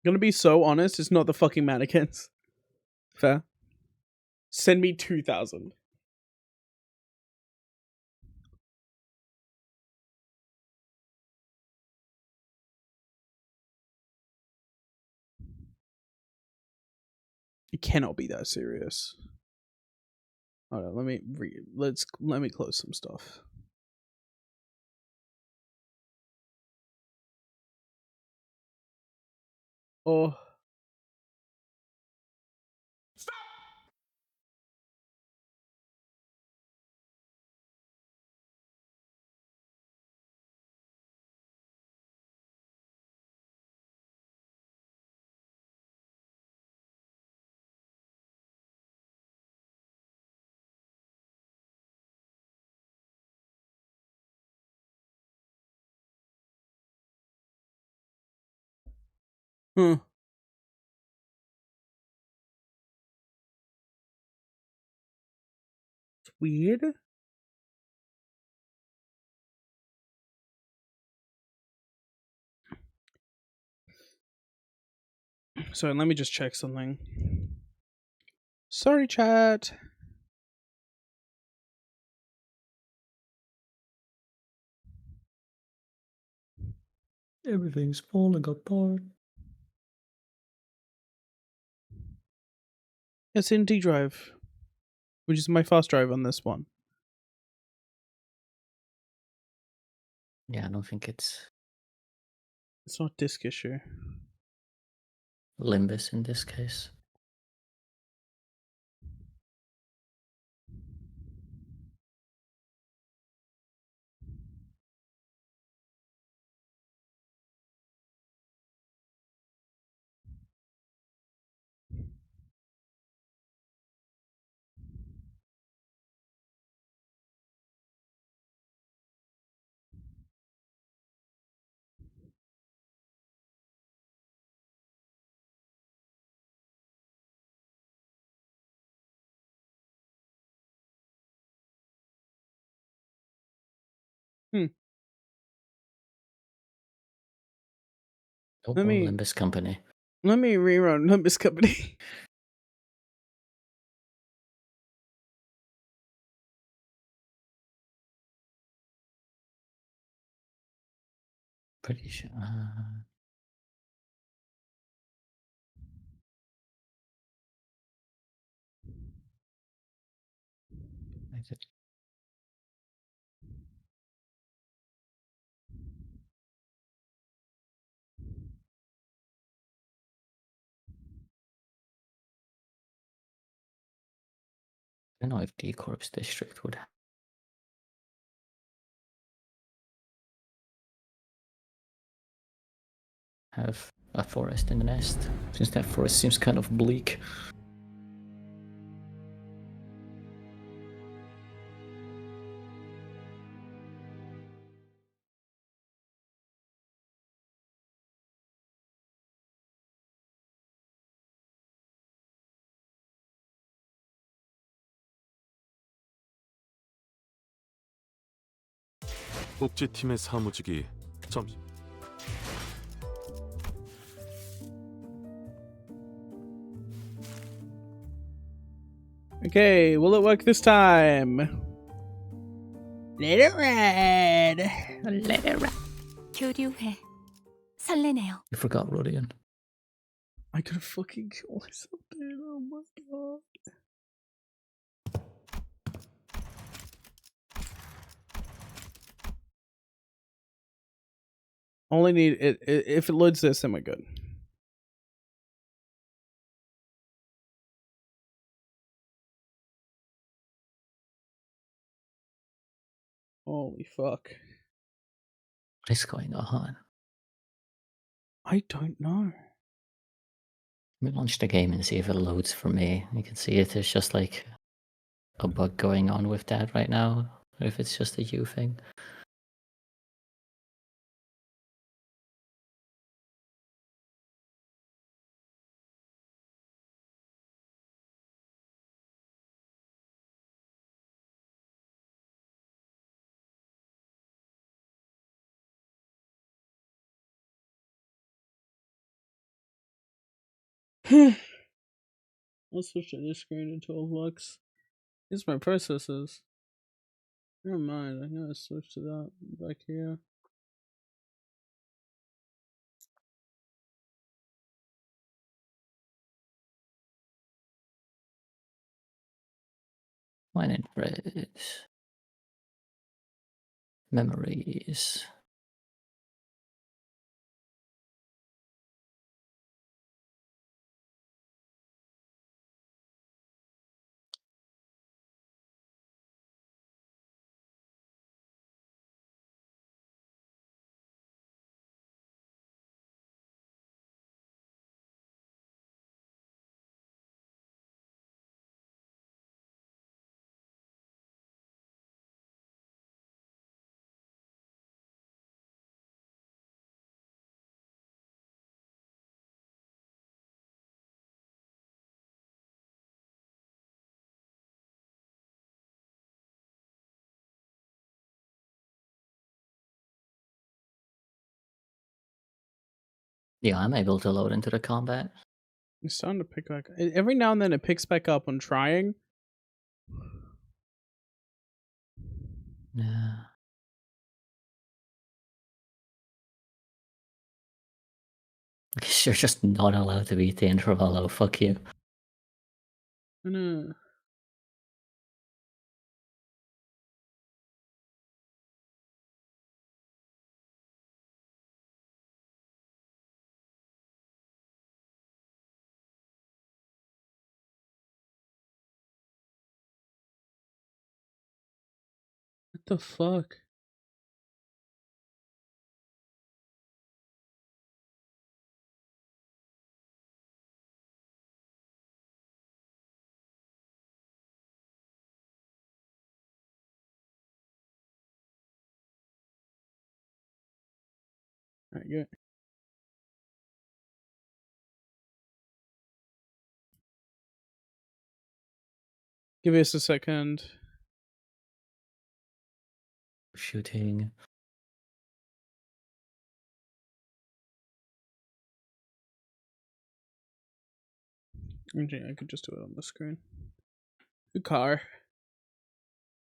Gonna be so honest, it's not the fucking mannequins. Fair. Send me 2,000. It cannot be that serious. Hold on, let me close some stuff. Oh. Hmm. It's weird. So let me just check something. Sorry, chat. Everything's falling apart. It's in D drive, which is my fast drive on this one. Yeah, I don't think it's It's not disk issue. Limbus in this case. Hmm. Oh, Let me- Limbus Company. Let me rerun Limbussing Company. Pretty sure. I did. I don't know if D Corps District would have a forest in the nest, since that forest seems kind of bleak. 복지팀의 사무직이 점심. Okay, will it work this time? Let it ride. Let it ride. 교류회. 설레네요. You forgot Rodion. I could fucking kill myself, dude. Oh my god. Only need it if it loads this, then we're good. Holy fuck. What is going on? I don't know. Let me launch the game and see if it loads for me. You can see it. There's just like a bug going on with that right now. Or if it's just a you thing. I'll switch to this screen in 12 lux. Here's my processes. Never mind, I'm gonna switch to that back here. Mine in red. Memories. Yeah, I'm able to load into the combat. It's starting to pick back. Every now and then it picks back up on trying. Yeah. I guess you're just not allowed to beat the Intervallo. Fuck you. No. What the fuck? Alright, good. Give us a second. Shooting. Okay, I could just do it on the screen. Good car.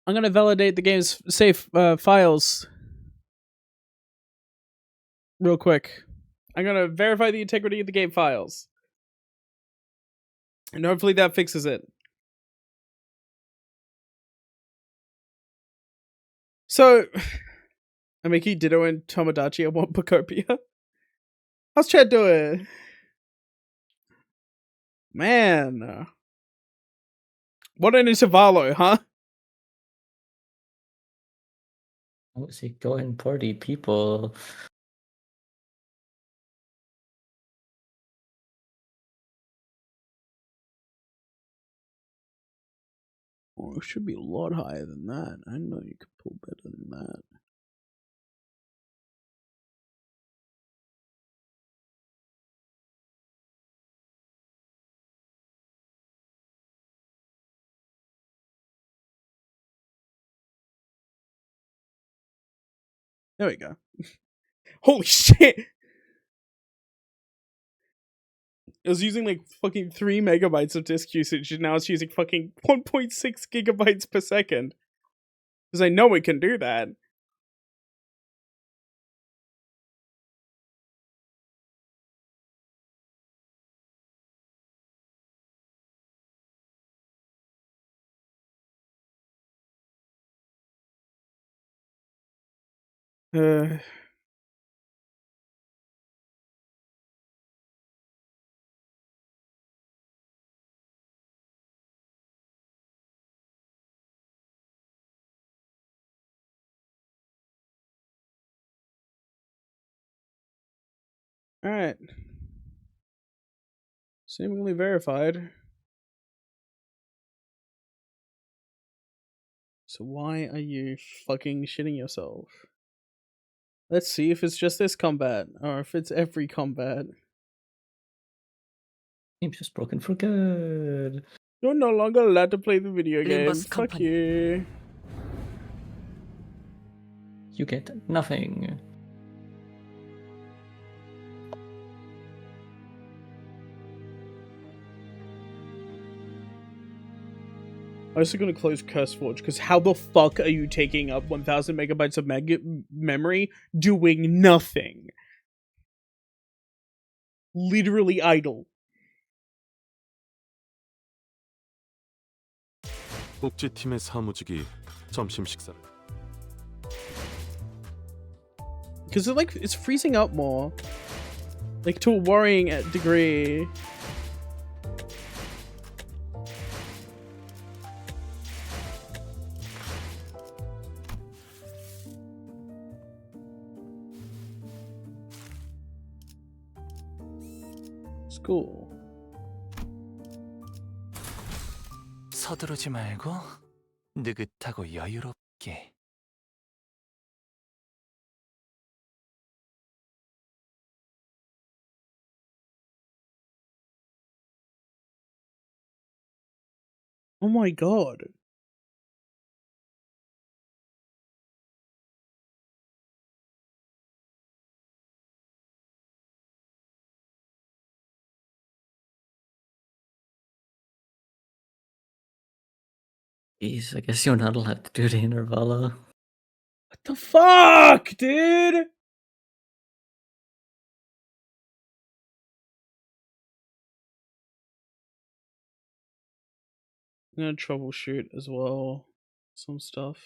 I'm gonna validate the game's save files real quick. I'm gonna verify the integrity of the game files. And hopefully that fixes it. So, Amiki, Ditto, and Tomodachi, I want Pocopia. How's Chad doing? Man. What an intervallo, huh? How's he going, party people? Oh, it should be a lot higher than that. I know you could pull better than that. There we go. Holy shit! It was using like fucking 3 megabytes of disk usage, and now it's using fucking 1.6 gigabytes per second. Because I know it can do that. Uh, Alright. Seemingly verified. So why are you fucking shitting yourself? Let's see if it's just this combat, or if it's every combat. Game's just broken for good. You're no longer allowed to play the video game. Limbus Fuck Company. you. You get nothing. I'm also gonna close CurseForge, because how the fuck are you taking up 1000 megabytes of memory doing nothing? Literally idle. 복지팀의 사무직이 점심 식사. Because it's freezing up more. Like, to a worrying degree. School. 서두르지 말고 느긋하고 여유롭게. Oh my god. Jeez, I guess you're not allowed to do the intervallo. What the fuck, dude? I'm gonna troubleshoot as well. Some stuff.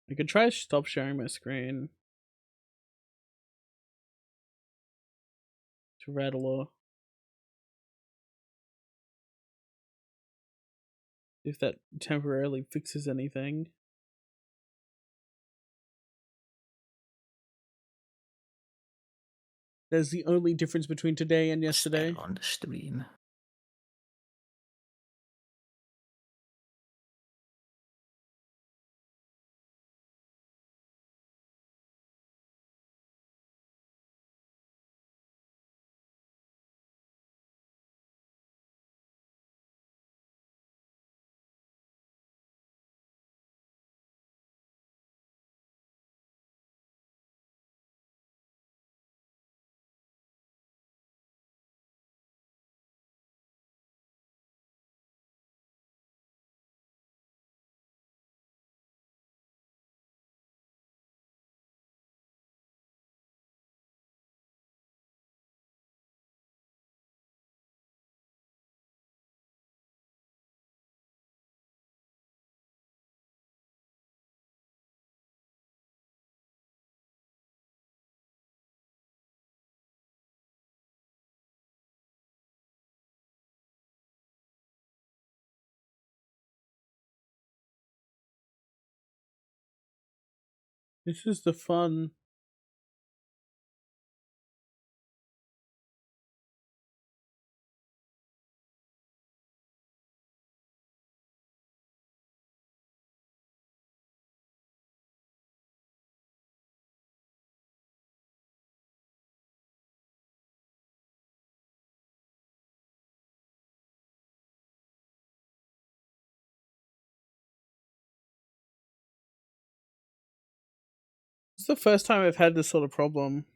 I could try to stop sharing my screen. To Rattler. If that temporarily fixes anything. That's the only difference between today and yesterday. Spell on the stream. This is the fun. It's the first time I've had this sort of problem.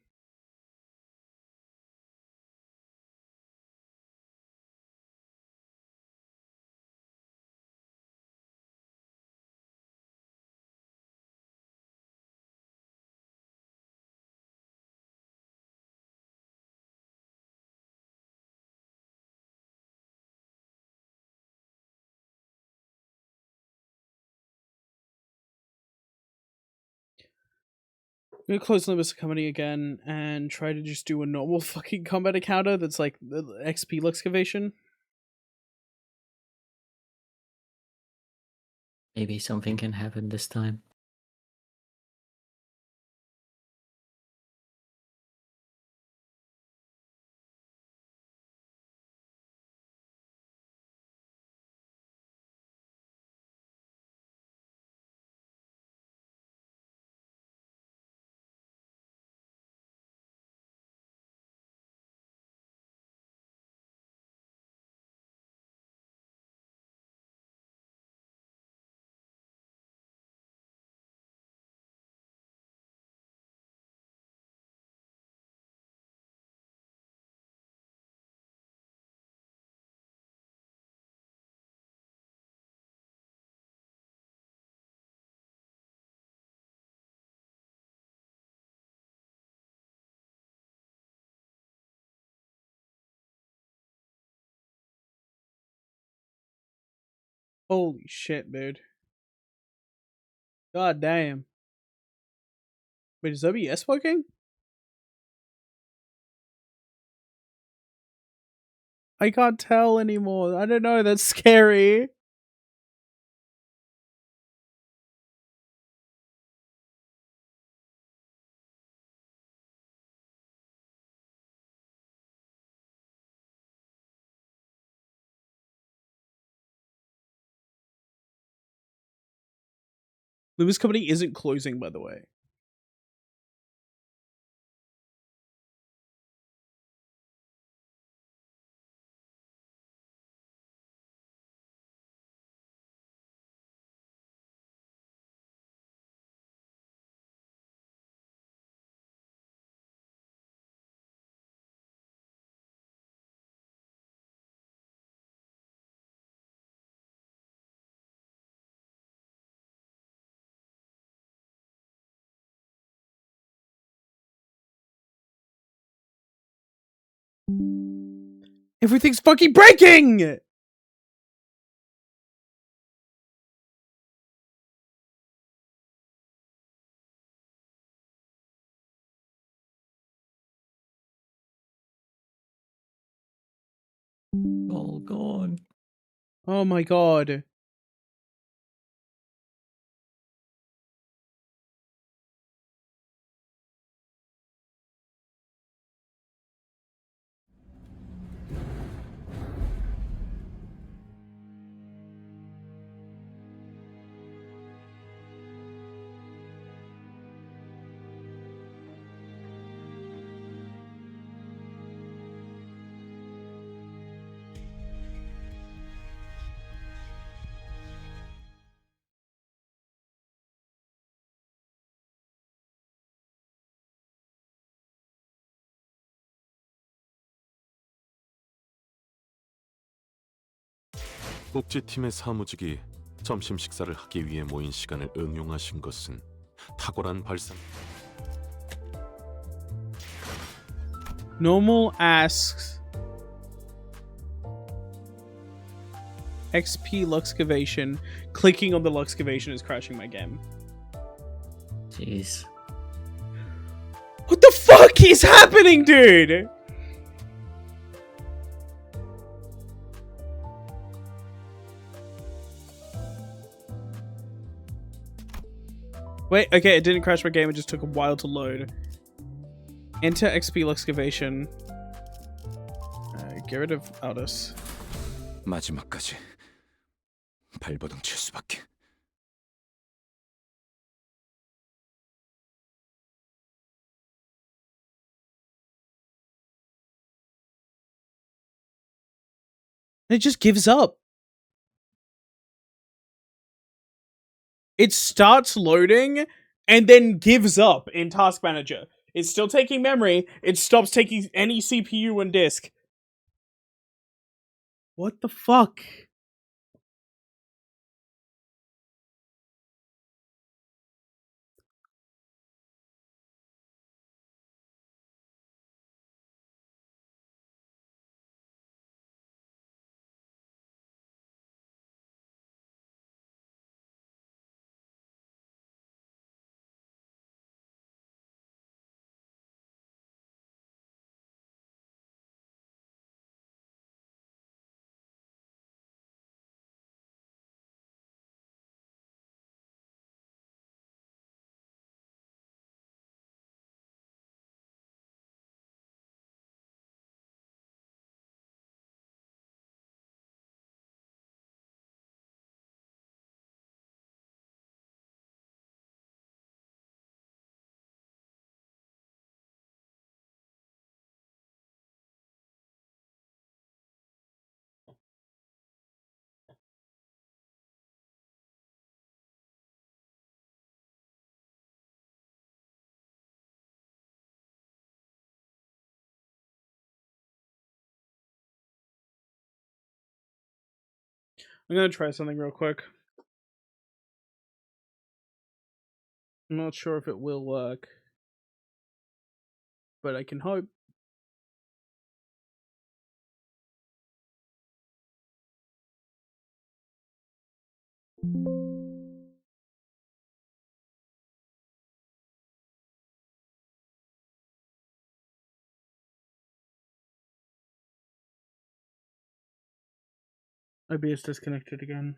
I'm gonna close Limbussing Company again and try to just do a normal fucking combat encounter that's like the XP excavation. Maybe something can happen this time. Holy shit, dude. God damn. Wait, is OBS working? I can't tell anymore. I don't know, that's scary. Limbussing Company isn't closing, by the way. Everything's fucking breaking! All gone. Oh my god. 복지팀의 사무직이 점심 식사를 하기 위해 모인 시간을 응용하신 것은 탁월한 발상. Normal asks XP Luxcavation. Clicking on the Luxcavation is crashing my game. Jeez. What the fuck is happening, dude? Wait, okay, it didn't crash my game, it just took a while to load. Enter XP Luxcavation. Get rid of Aldous. 마지막까지 발버둥 칠 수밖에. It just gives up. It starts loading and then gives up in Task Manager. It's still taking memory. It stops taking any CPU and disk. What the fuck? I'm gonna try something real quick. I'm not sure if it will work, but I can hope. OBS disconnected again.